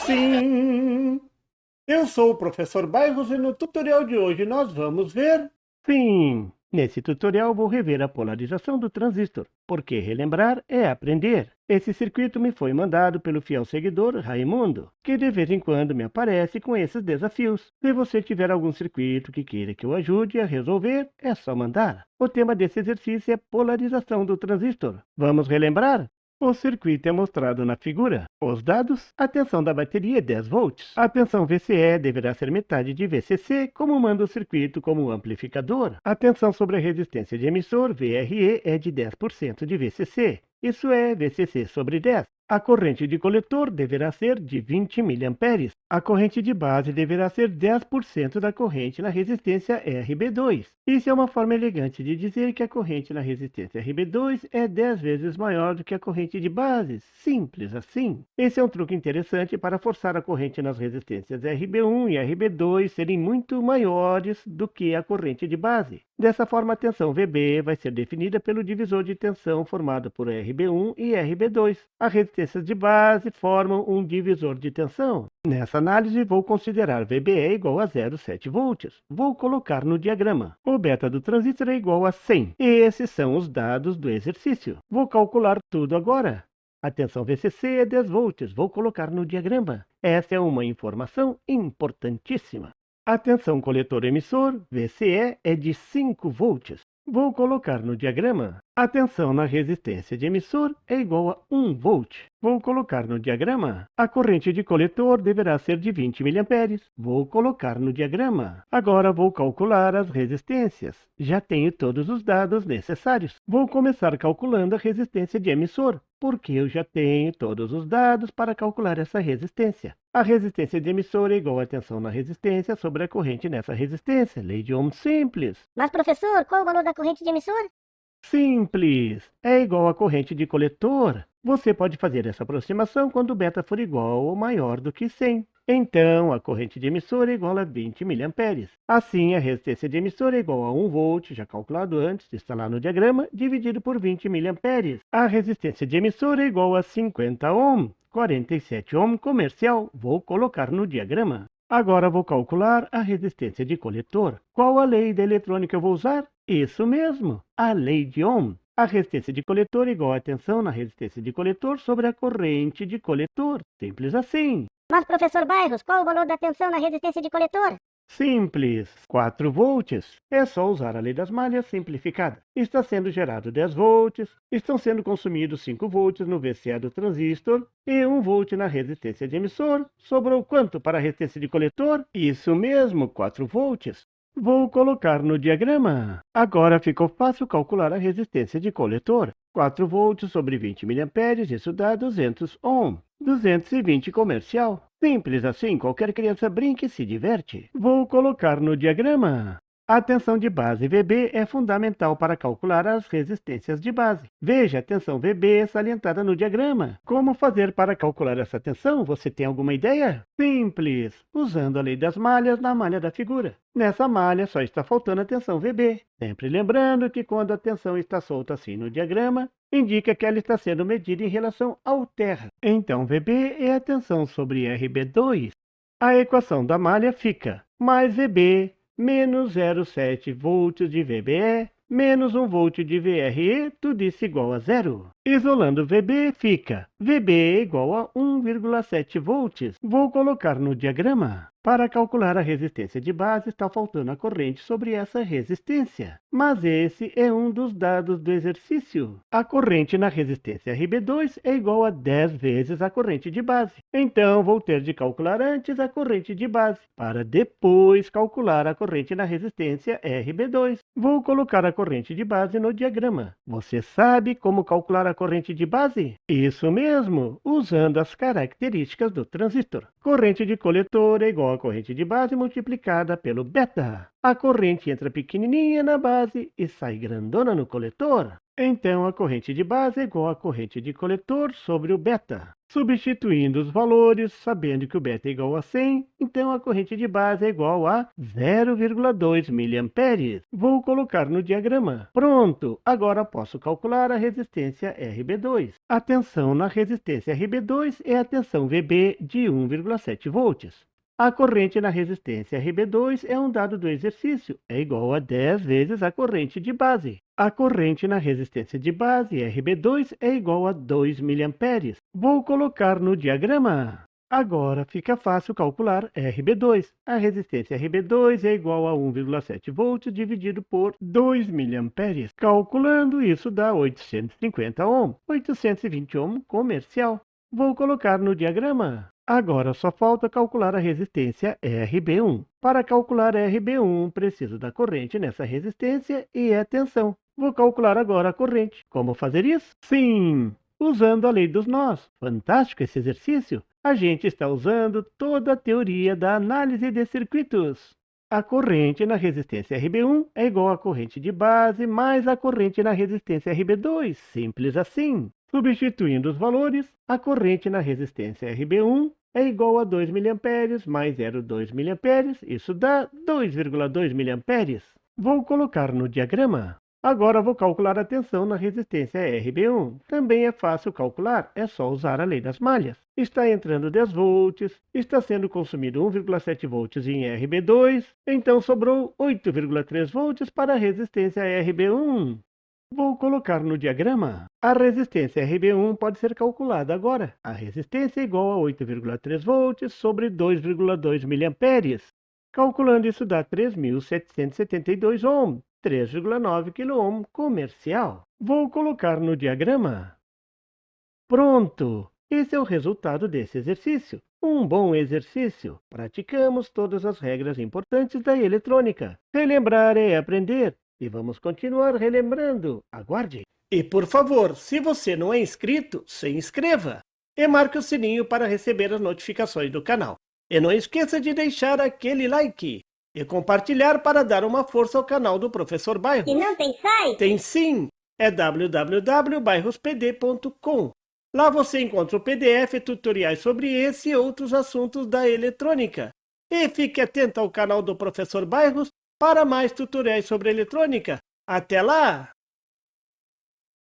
Sim! Eu sou o professor Bairros e no tutorial de hoje nós vamos ver... Sim! Nesse tutorial vou rever a polarização do transistor, porque relembrar é aprender. Esse circuito me foi mandado pelo fiel seguidor Raimundo, que de vez em quando me aparece com esses desafios. Se você tiver algum circuito que queira que eu ajude a resolver, é só mandar. O tema desse exercício é polarização do transistor. Vamos relembrar? O circuito é mostrado na figura. Os dados: a tensão da bateria é 10 volts. A tensão VCE deverá ser metade de VCC, como manda o circuito como amplificador. A tensão sobre a resistência de emissor, VRE, é de 10% de VCC. Isso é VCC sobre 10. A corrente de coletor deverá ser de 20 mA. A corrente de base deverá ser 10% da corrente na resistência RB2. Isso é uma forma elegante de dizer que a corrente na resistência RB2 é 10 vezes maior do que a corrente de base. Simples assim. Esse é um truque interessante para forçar a corrente nas resistências RB1 e RB2 serem muito maiores do que a corrente de base. Dessa forma, a tensão VB vai ser definida pelo divisor de tensão formado por RB1 e RB2. As resistências de base formam um divisor de tensão. Nessa análise, vou considerar VBE igual a 0,7 volts. Vou colocar no diagrama. O beta do transistor é igual a 100. E esses são os dados do exercício. Vou calcular tudo agora. A tensão VCC é 10 volts. Vou colocar no diagrama. Essa é uma informação importantíssima. A tensão coletor-emissor, VCE, é de 5 volts. Vou colocar no diagrama. A tensão na resistência de emissor é igual a 1 volt. Vou colocar no diagrama. A corrente de coletor deverá ser de 20 mA. Vou colocar no diagrama. Agora vou calcular as resistências. Já tenho todos os dados necessários. Vou começar calculando a resistência de emissor, porque eu já tenho todos os dados para calcular essa resistência. A resistência de emissor é igual à tensão na resistência sobre a corrente nessa resistência. Lei de Ohm simples. Mas, professor, qual o valor da corrente de emissor? Simples. É igual à corrente de coletor. Você pode fazer essa aproximação quando o beta for igual ou maior do que 100. Então, a corrente de emissor é igual a 20 mA. Assim, a resistência de emissor é igual a 1 volt, já calculado antes, está lá no diagrama, dividido por 20 mA. A resistência de emissor é igual a 50 ohm. 47 ohm comercial. Vou colocar no diagrama. Agora vou calcular a resistência de coletor. Qual a lei da eletrônica eu vou usar? Isso mesmo, a lei de Ohm. A resistência de coletor é igual à tensão na resistência de coletor sobre a corrente de coletor. Simples assim. Mas, professor Bairros, qual o valor da tensão na resistência de coletor? Simples. 4 volts. É só usar a lei das malhas simplificada. Está sendo gerado 10 volts, estão sendo consumidos 5 volts no VCE do transistor e 1 volt na resistência de emissor. Sobrou quanto para a resistência de coletor? Isso mesmo, 4 volts. Vou colocar no diagrama. Agora ficou fácil calcular a resistência de coletor. 4 volts sobre 20 mA, isso dá 200 ohm. 220 comercial. Simples assim, qualquer criança brinca e se diverte. Vou colocar no diagrama. A tensão de base VB é fundamental para calcular as resistências de base. Veja a tensão VB salientada no diagrama. Como fazer para calcular essa tensão? Você tem alguma ideia? Simples, usando a lei das malhas na malha da figura. Nessa malha só está faltando a tensão VB. Sempre lembrando que quando a tensão está solta assim no diagrama, indica que ela está sendo medida em relação ao terra. Então VB é a tensão sobre RB2. A equação da malha fica mais VB menos 0,7 volts de VBE, menos 1 volt de VRE, tudo isso igual a zero. Isolando VB, fica VB igual a 1,7 volts. Vou colocar no diagrama. Para calcular a resistência de base, está faltando a corrente sobre essa resistência. Mas esse é um dos dados do exercício. A corrente na resistência RB2 é igual a 10 vezes a corrente de base. Então, vou ter de calcular antes a corrente de base, para depois calcular a corrente na resistência RB2. Vou colocar a corrente de base no diagrama. Você sabe como calcular a corrente de base? Isso mesmo, usando as características do transistor. Corrente de coletor é igual a corrente de base multiplicada pelo beta. A corrente entra pequenininha na base e sai grandona no coletor. Então, a corrente de base é igual à corrente de coletor sobre o beta. Substituindo os valores, sabendo que o beta é igual a 100, então a corrente de base é igual a 0,2 mA. Vou colocar no diagrama. Pronto! Agora posso calcular a resistência RB2. A tensão na resistência RB2 é a tensão VB de 1,7 volts. A corrente na resistência RB2 é um dado do exercício, é igual a 10 vezes a corrente de base. A corrente na resistência de base RB2 é igual a 2 mA. Vou colocar no diagrama. Agora fica fácil calcular RB2. A resistência RB2 é igual a 1,7 volts dividido por 2 mA. Calculando, isso dá 850 ohm. 820 ohm comercial. Vou colocar no diagrama. Agora só falta calcular a resistência RB1. Para calcular RB1, preciso da corrente nessa resistência e a tensão. Vou calcular agora a corrente. Como fazer isso? Sim, usando a lei dos nós. Fantástico esse exercício! A gente está usando toda a teoria da análise de circuitos. A corrente na resistência RB1 é igual à corrente de base mais a corrente na resistência RB2. Simples assim. Substituindo os valores, a corrente na resistência RB1 é igual a 2 mA mais 0,2 mA, isso dá 2,2 mA. Vou colocar no diagrama. Agora vou calcular a tensão na resistência RB1. Também é fácil calcular, é só usar a lei das malhas. Está entrando 10 volts, está sendo consumido 1,7 volts em RB2, então sobrou 8,3 volts para a resistência RB1. Vou colocar no diagrama. A resistência RB1 pode ser calculada agora. A resistência é igual a 8,3 volts sobre 2,2 mA. Calculando isso dá 3.772 ohm, 3,9 kΩ comercial. Vou colocar no diagrama. Pronto! Esse é o resultado desse exercício. Um bom exercício. Praticamos todas as regras importantes da eletrônica. Relembrar é aprender. E vamos continuar relembrando. Aguarde! E por favor, se você não é inscrito, se inscreva! E marque o sininho para receber as notificações do canal. E não esqueça de deixar aquele like. E compartilhar para dar uma força ao canal do Professor Bairros. E não tem site? Tem sim! É www.bairrospd.com. Lá você encontra o PDF e tutoriais sobre esse e outros assuntos da eletrônica. E fique atento ao canal do Professor Bairros para mais tutoriais sobre eletrônica. Até lá!